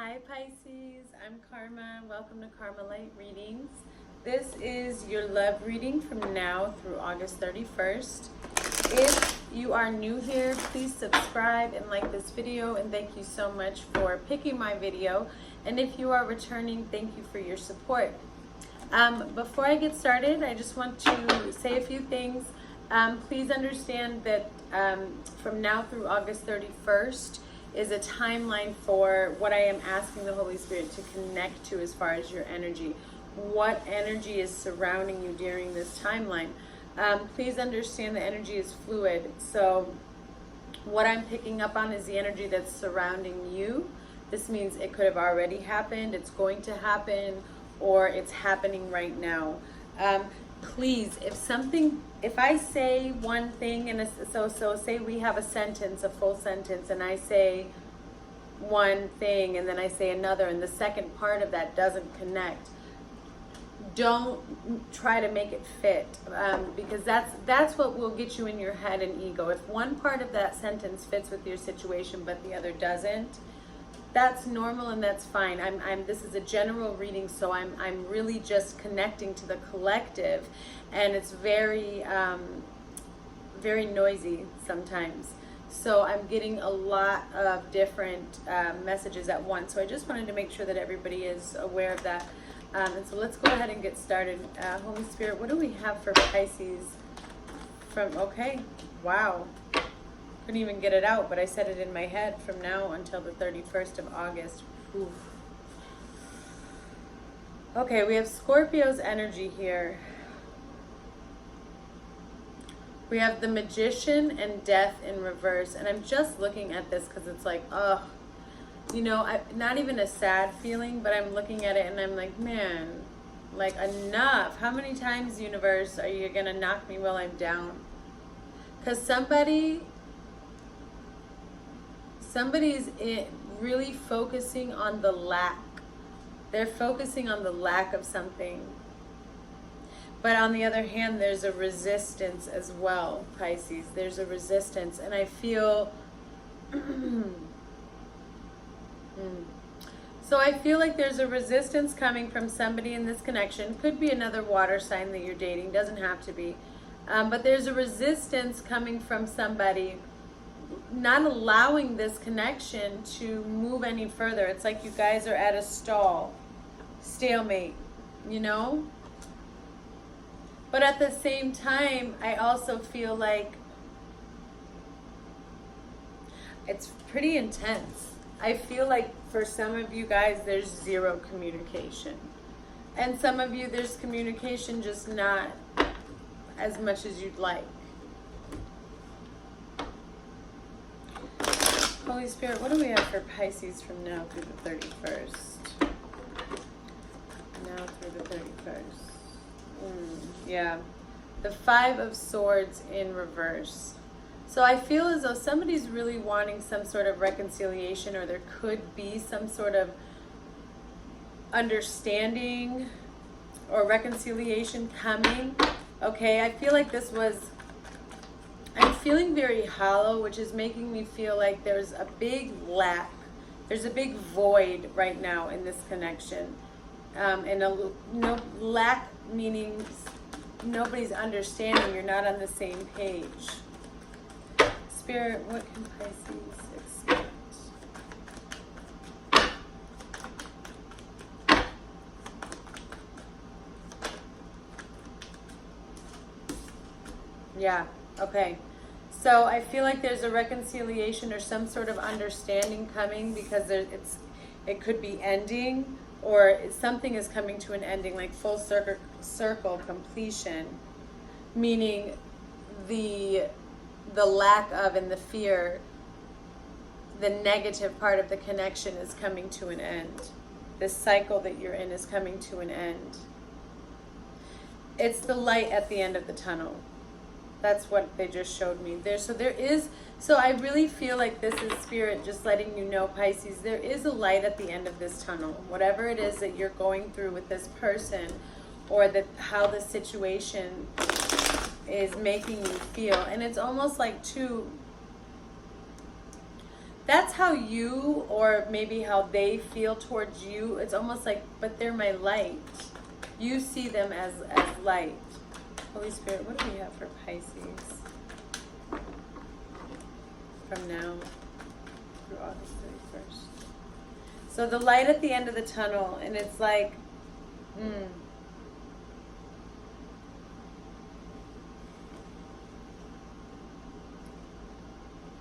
Hi Pisces, I'm Karma. Welcome to Karma Light Readings. This is your love reading from now through August 31st. If you are new here, please subscribe and like this video, and thank you so much for picking my video. And if you are returning, thank you for your support. Before I get started, I just want to say a few things. Please understand that from now through August 31st, is a timeline for what I am asking the Holy Spirit to connect to as far as your energy. What energy is surrounding you during this timeline? Please understand the energy is fluid. So what I'm picking up on is the energy that's surrounding you. This means it could have already happened, it's going to happen, or it's happening right now. Please, if I say one thing, and so say we have a sentence, a full sentence, and I say one thing and then I say another, and the second part of that doesn't connect, don't try to make it fit, because that's what will get you in your head and ego. If one part of that sentence fits with your situation but the other doesn't, that's normal and that's fine. This is a general reading, so I'm really just connecting to the collective, and it's very very noisy sometimes. So I'm getting a lot of different messages at once. So I just wanted to make sure that everybody is aware of that. And so let's go ahead and get started. Holy Spirit, what do we have for Pisces? Okay, wow. Couldn't even get it out, but I said it in my head from now until the 31st of August. Oof. Okay, we have Scorpio's energy here. We have the Magician and Death in reverse. And I'm just looking at this because it's like, oh, you know, not even a sad feeling, but I'm looking at it and I'm like, man, like enough. How many times, universe, are you going to knock me while I'm down? Because somebody's really focusing on the lack. They're focusing on the lack of something. But on the other hand, there's a resistance as well, Pisces. There's a resistance. And I feel... So I feel like there's a resistance coming from somebody in this connection. Could be another water sign that you're dating. Doesn't have to be. But there's a resistance coming from somebody not allowing this connection to move any further. It's like you guys are at a stalemate, you know? But at the same time, I also feel like it's pretty intense. I feel like for some of you guys, there's zero communication. And some of you, there's communication, just not as much as you'd like. Holy Spirit, what do we have for Pisces from now through the 31st? Now through the 31st. Yeah. The Five of Swords in reverse. So I feel as though somebody's really wanting some sort of reconciliation, or there could be some sort of understanding or reconciliation coming. Okay, I feel like I'm feeling very hollow, which is making me feel like there's a big lack. There's a big void right now in this connection. No lack meaning nobody's understanding. You're not on the same page. Spirit, what can Pisces expect? Yeah, okay. So I feel like there's a reconciliation or some sort of understanding coming, because it could be ending, or something is coming to an ending, like full circle completion, meaning the lack of and the fear, the negative part of the connection is coming to an end. This cycle that you're in is coming to an end. It's the light at the end of the tunnel. That's what they just showed me. So I really feel like this is Spirit just letting you know, Pisces, there is a light at the end of this tunnel. Whatever it is that you're going through with this person, or how the situation is making you feel. And it's almost like that's how you, or maybe how they feel towards you. It's almost like, but they're my light. You see them as light. Holy Spirit, what do we have for Pisces from now through August 31st? So the light at the end of the tunnel, and it's like,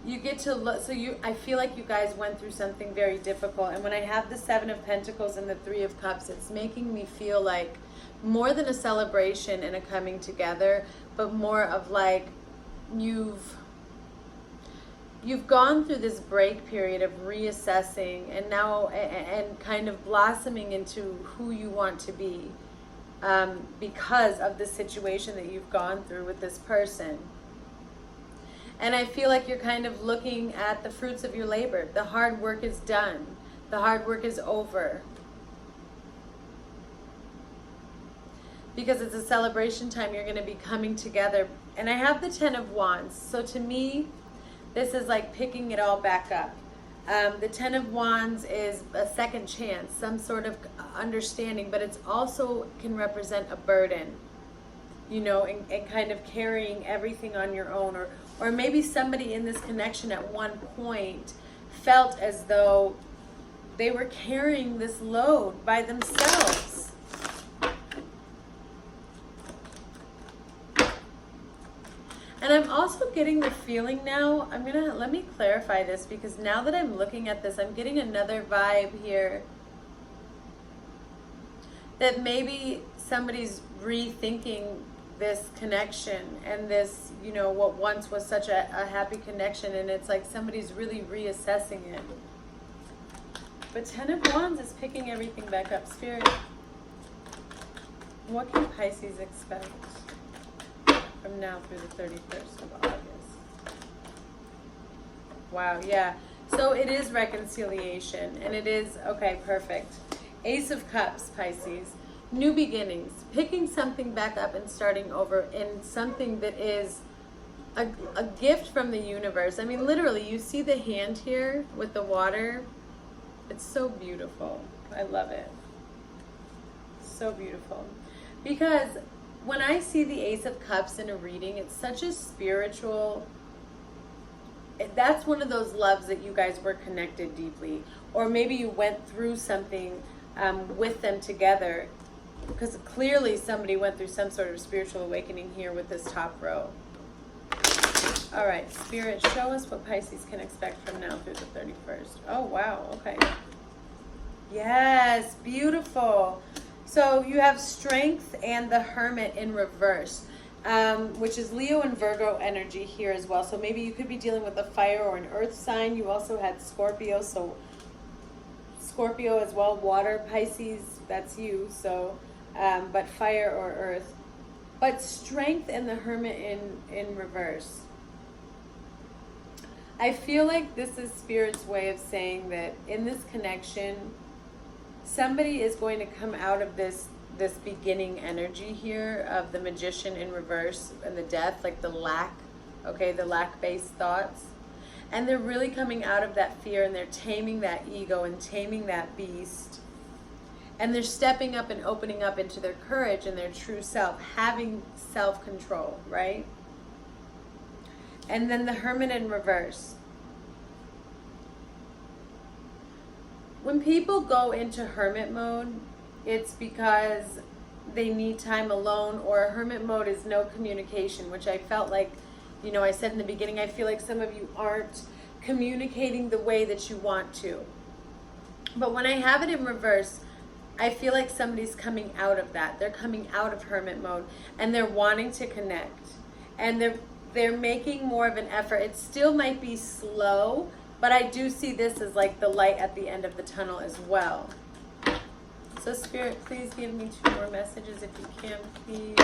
you get to look, so I feel like you guys went through something very difficult. And when I have the Seven of Pentacles and the Three of Cups, it's making me feel like more than a celebration and a coming together, but more of like you've gone through this break period of reassessing and now and kind of blossoming into who you want to be, because of the situation that you've gone through with this person. And I feel like you're kind of looking at the fruits of your labor. The hard work is done. The hard work is over. Because it's a celebration time, you're going to be coming together. And I have the Ten of Wands. So to me, this is like picking it all back up. The Ten of Wands is a second chance, some sort of understanding, but it's also can represent a burden, you know, and kind of carrying everything on your own. Or maybe somebody in this connection at one point felt as though they were carrying this load by themselves. And I'm also getting the feeling now, let me clarify this, because now that I'm looking at this, I'm getting another vibe here that maybe somebody's rethinking this connection and this, you know, what once was such a happy connection, and it's like somebody's really reassessing it. But Ten of Wands is picking everything back up. Spirit, what can Pisces expect from now through the 31st of August? Wow, yeah. So it is reconciliation, and it is, okay, perfect. Ace of Cups, Pisces. New beginnings, picking something back up and starting over in something that is a gift from the universe. I mean, literally, you see the hand here with the water. It's so beautiful. I love it. So beautiful. Because when I see the Ace of Cups in a reading, it's such a spiritual, that's one of those loves that you guys were connected deeply. Or maybe you went through something with them together. Because clearly somebody went through some sort of spiritual awakening here with this top row. All right, Spirit, show us what Pisces can expect from now through the 31st. Oh, wow, okay. Yes, beautiful. So you have Strength and the Hermit in reverse, which is Leo and Virgo energy here as well. So maybe you could be dealing with a fire or an earth sign. You also had Scorpio, so Scorpio as well, water, Pisces, that's you. So, but fire or earth. But Strength and the Hermit in reverse. I feel like this is Spirit's way of saying that in this connection, somebody is going to come out of this beginning energy here of the Magician in reverse and the Death, like the lack, okay, the lack-based thoughts. And they're really coming out of that fear, and they're taming that ego and taming that beast. And they're stepping up and opening up into their courage and their true self, having self-control, right? And then the Hermit in reverse. When people go into hermit mode, it's because they need time alone, or hermit mode is no communication, which I felt like, you know, I said in the beginning, I feel like some of you aren't communicating the way that you want to. But when I have it in reverse, I feel like somebody's coming out of that. They're coming out of hermit mode, and they're wanting to connect. And they're making more of an effort. It still might be slow, but I do see this as like the light at the end of the tunnel as well. So Spirit, please give me 2 more messages if you can, please.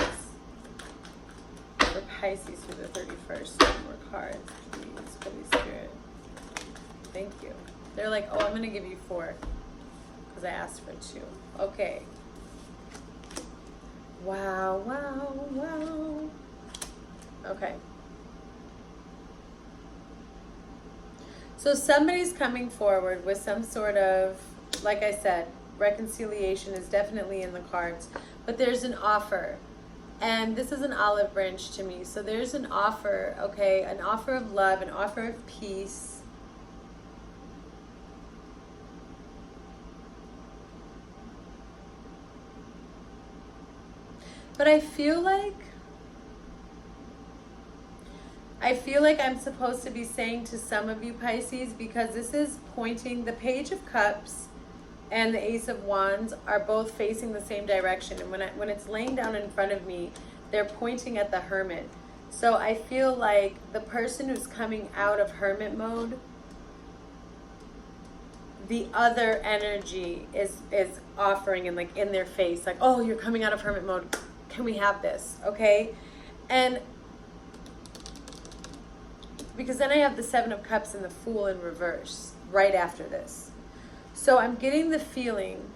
For Pisces through the 31st. 2 more cards, please, Holy Spirit. Thank you. They're like, oh, I'm going to give you 4 because I asked for 2. Okay. Wow, wow, wow. Okay. So somebody's coming forward with some sort of, like I said, reconciliation is definitely in the cards, but there's an offer. And this is an olive branch to me. So there's an offer, okay? An offer of love, an offer of peace. But I feel like I'm supposed to be saying to some of you Pisces, because this is pointing, the Page of Cups and the Ace of Wands are both facing the same direction. And when it's laying down in front of me, they're pointing at the Hermit. So I feel like the person who's coming out of Hermit mode, the other energy is offering and like in their face, like, oh, you're coming out of Hermit mode. Can we have this? Okay. And because then I have the Seven of Cups and the Fool in reverse right after this. So I'm getting the feeling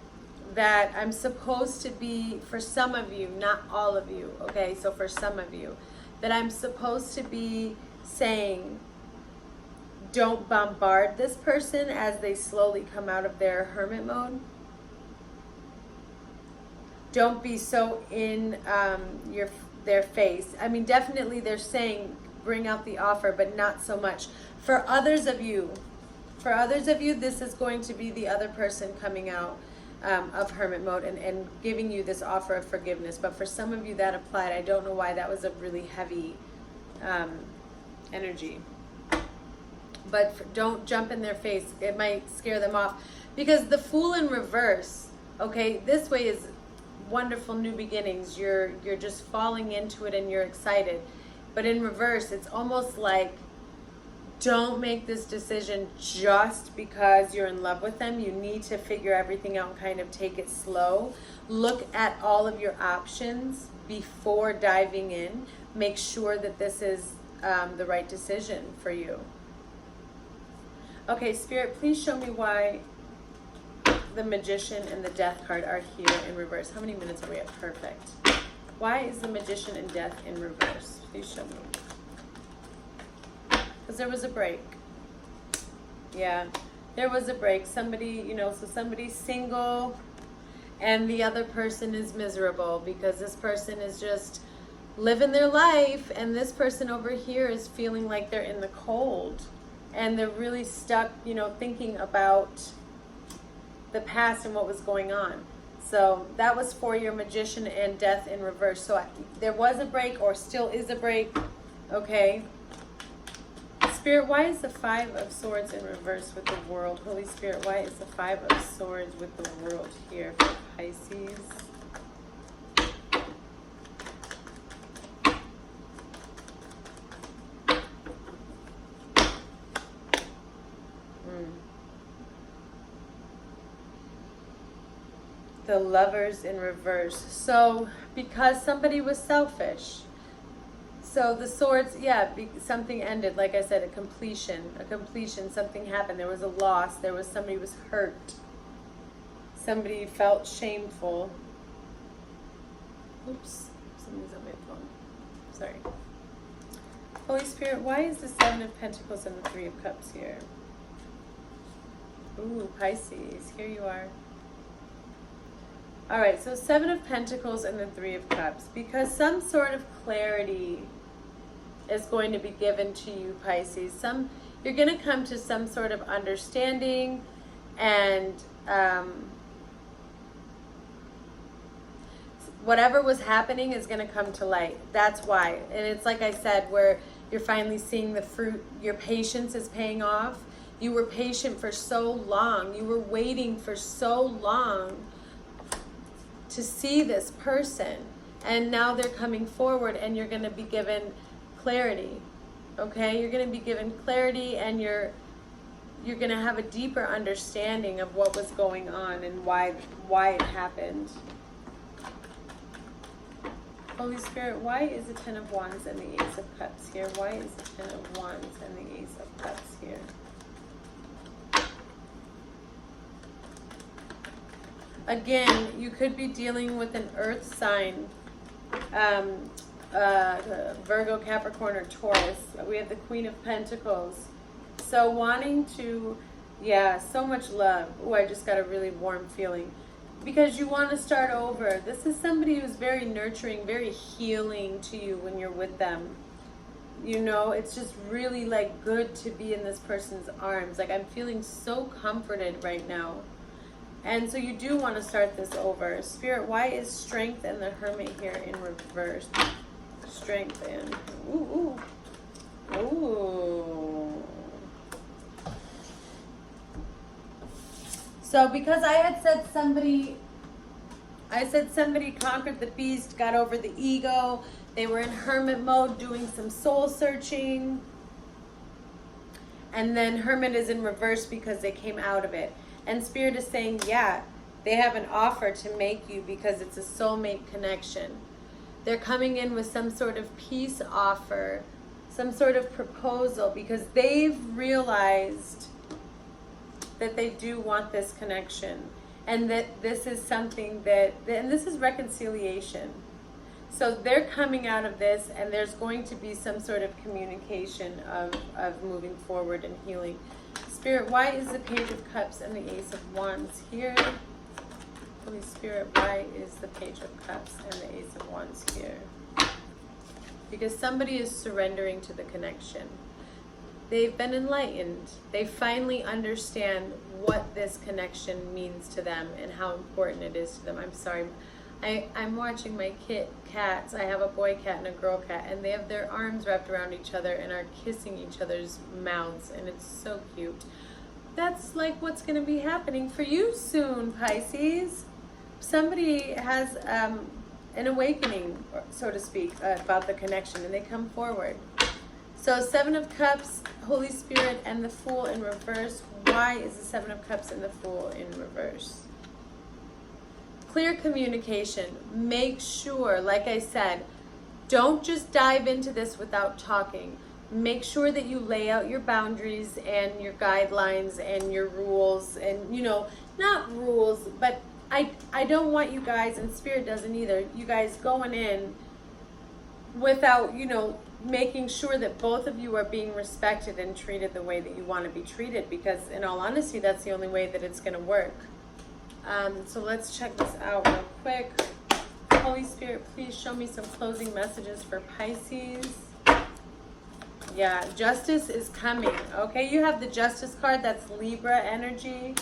that I'm supposed to be, for some of you, not all of you, okay? So for some of you, that I'm supposed to be saying, don't bombard this person as they slowly come out of their Hermit mode. Don't be so in their face. I mean, definitely they're saying, bring out the offer, but not so much. For others of you, this is going to be the other person coming out of Hermit mode and giving you this offer of forgiveness. But for some of you that applied, I don't know why that was a really heavy energy. But don't jump in their face. It might scare them off. Because the Fool in reverse, okay, this way is wonderful new beginnings. You're just falling into it and you're excited. But in reverse, it's almost like, don't make this decision just because you're in love with them. You need to figure everything out and kind of take it slow. Look at all of your options before diving in. Make sure that this is the right decision for you. Okay, Spirit, please show me why the Magician and the Death card are here in reverse. How many minutes are we at? Perfect. Why is the Magician and Death in reverse? Please show me. Because there was a break. Yeah, there was a break. Somebody, so somebody's single and the other person is miserable because this person is just living their life and this person over here is feeling like they're in the cold and they're really stuck, thinking about the past and what was going on. So that was for your Magician and Death in reverse. So there was a break or still is a break. Okay. Spirit, why is the Five of Swords in reverse with the World? Holy Spirit, why is the Five of Swords with the World here for Pisces? The Lovers in reverse. So because somebody was selfish. So the Swords, yeah, something ended. Like I said, a completion, something happened. There was a loss. Somebody was hurt. Somebody felt shameful. Oops, something's on my phone. Sorry. Holy Spirit, why is the Seven of Pentacles and the Three of Cups here? Ooh, Pisces, here you are. All right, so Seven of Pentacles and the Three of Cups. Because some sort of clarity is going to be given to you, Pisces. You're going to come to some sort of understanding and whatever was happening is going to come to light. That's why. And it's like I said, where you're finally seeing the fruit. Your patience is paying off. You were patient for so long. You were waiting for so long to see this person, and now they're coming forward and you're going to be given clarity. Okay, you're going to be given clarity and you're going to have a deeper understanding of what was going on and why it happened. Holy Spirit, why is the Ten of Wands and the Ace of Cups here? Why is the Ten of Wands and the Ace of Cups here? Again, you could be dealing with an earth sign, Virgo, Capricorn, or Taurus. We have the Queen of Pentacles. So wanting to, yeah, so much love. Oh, I just got a really warm feeling. Because you want to start over. This is somebody who's very nurturing, very healing to you when you're with them. You know, it's just really like good to be in this person's arms. Like I'm feeling so comforted right now. And so you do want to start this over. Spirit, why is strength and the hermit here in reverse? Strength and, ooh, ooh, ooh. So because I said somebody conquered the beast, got over the ego. They were in hermit mode doing some soul searching. And then hermit is in reverse because they came out of it. And Spirit is saying, yeah, they have an offer to make you because it's a soulmate connection. They're coming in with some sort of peace offer, some sort of proposal because they've realized that they do want this connection and that this is something and this is reconciliation. So they're coming out of this and there's going to be some sort of communication of moving forward and healing. Spirit, why is the Page of Cups and the Ace of Wands here? Holy Spirit, why is the Page of Cups and the Ace of Wands here? Because somebody is surrendering to the connection. They've been enlightened. They finally understand what this connection means to them and how important it is to them. I'm sorry. I'm watching my cats. I have a boy cat and a girl cat, and they have their arms wrapped around each other and are kissing each other's mouths, and it's so cute. That's like what's going to be happening for you soon, Pisces. Somebody has an awakening, so to speak, about the connection, and they come forward. So Seven of Cups, Holy Spirit, and the Fool in reverse. Why is the Seven of Cups and the Fool in reverse? Clear communication. Make sure, like I said, don't just dive into this without talking. Make sure that you lay out your boundaries and your guidelines and your rules and, you know, not rules, but I don't want you guys, and Spirit doesn't either, you guys going in without, you know, making sure that both of you are being respected and treated the way that you want to be treated, because in all honesty, that's the only way that it's going to work. So let's check this out real quick. Holy Spirit, please show me some closing messages for Pisces. Yeah, justice is coming. Okay, you have the Justice card. That's Libra energy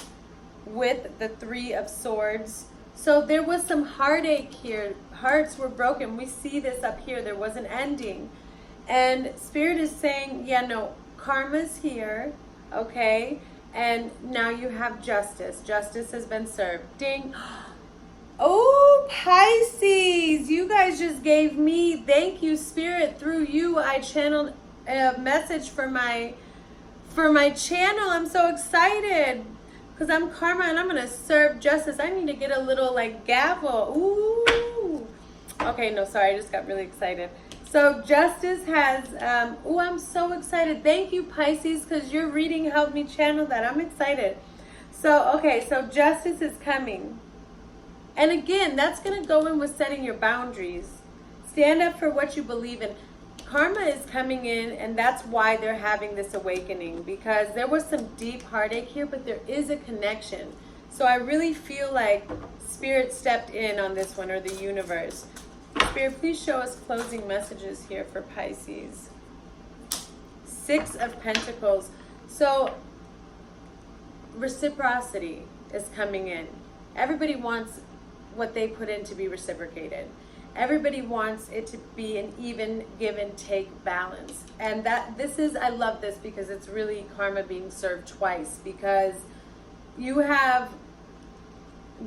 with the Three of Swords. So there was some heartache here. Hearts were broken. We see this up here. There was an ending. And Spirit is saying, yeah, no, karma's here. Okay. And now you have justice. Justice has been served. Ding. Oh, Pisces, you guys just gave me, thank you, Spirit. Through you, I channeled a message for my channel. I'm so excited because I'm karma and I'm going to serve justice. I need to get a little like gavel. Ooh. Okay, no, sorry. I just got really excited. So justice has, oh, I'm so excited. Thank you, Pisces, because your reading helped me channel that. I'm excited. So, okay, so justice is coming. And again, that's going to go in with setting your boundaries. Stand up for what you believe in. Karma is coming in, and that's why they're having this awakening, because there was some deep heartache here, but there is a connection. So I really feel like Spirit stepped in on this one, or the universe. Spirit, please show us closing messages here for Pisces. Six of Pentacles. So reciprocity is coming in. Everybody wants what they put in to be reciprocated. Everybody wants it to be an even give and take balance. And I love this because it's really karma being served twice, because you have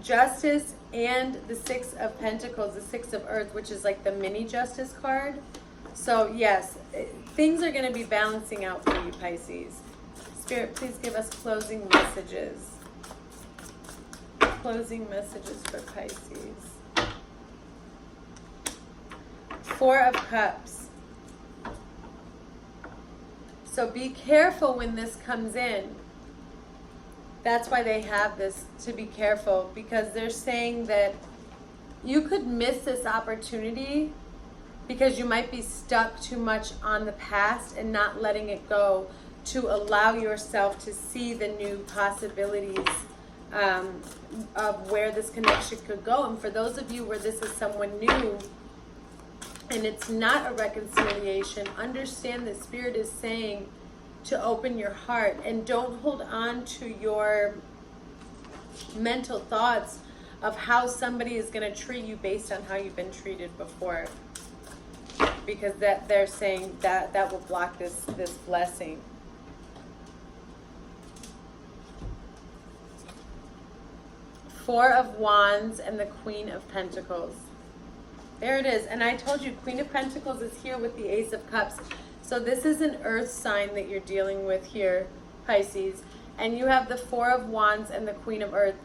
justice and the Six of Pentacles, the Six of Earth, which is like the mini justice card. So yes, things are going to be balancing out for you, Pisces. Spirit, please give us closing messages. Closing messages for Pisces. Four of Cups. So be careful when this comes in. That's why they have this, to be careful, because they're saying that you could miss this opportunity because you might be stuck too much on the past and not letting it go. to allow yourself to see the new possibilities of where this connection could go. And for those of you where this is someone new and it's not a reconciliation, understand that Spirit is saying to open your heart and don't hold on to your mental thoughts of how somebody is going to treat you based on how you've been treated before, because that they're saying that will block this blessing. Four of Wands and the Queen of Pentacles. There it is. And I told you, Queen of Pentacles is here with the Ace of Cups. So this is an earth sign that you're dealing with here, Pisces. And you have the Four of Wands and the Queen of Earth.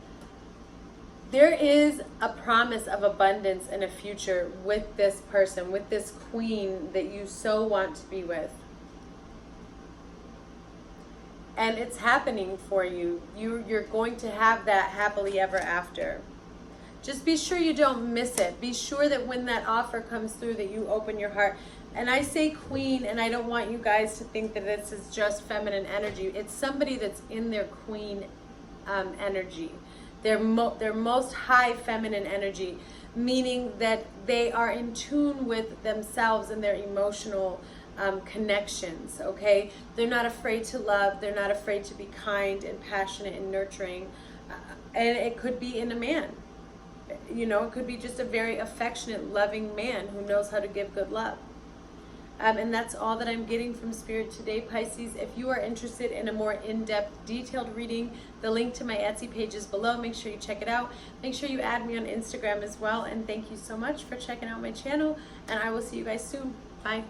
There is a promise of abundance and a future with this person, with this queen that you so want to be with. And it's happening for you. You're going to have that happily ever after. Just be sure you don't miss it. Be sure that when that offer comes through that you open your heart. And I say queen, and I don't want you guys to think that this is just feminine energy. It's somebody that's in their queen energy. Their most high feminine energy, meaning that they are in tune with themselves and their emotional connections, okay? They're not afraid to love. They're not afraid to be kind and passionate and nurturing. And it could be in a man. You know, it could be just a very affectionate, loving man who knows how to give good love. And that's all that I'm getting from Spirit today, Pisces. If you are interested in a more in-depth, detailed reading, the link to my Etsy page is below. Make sure you check it out. Make sure you add me on Instagram as well. And thank you so much for checking out my channel. And I will see you guys soon. Bye.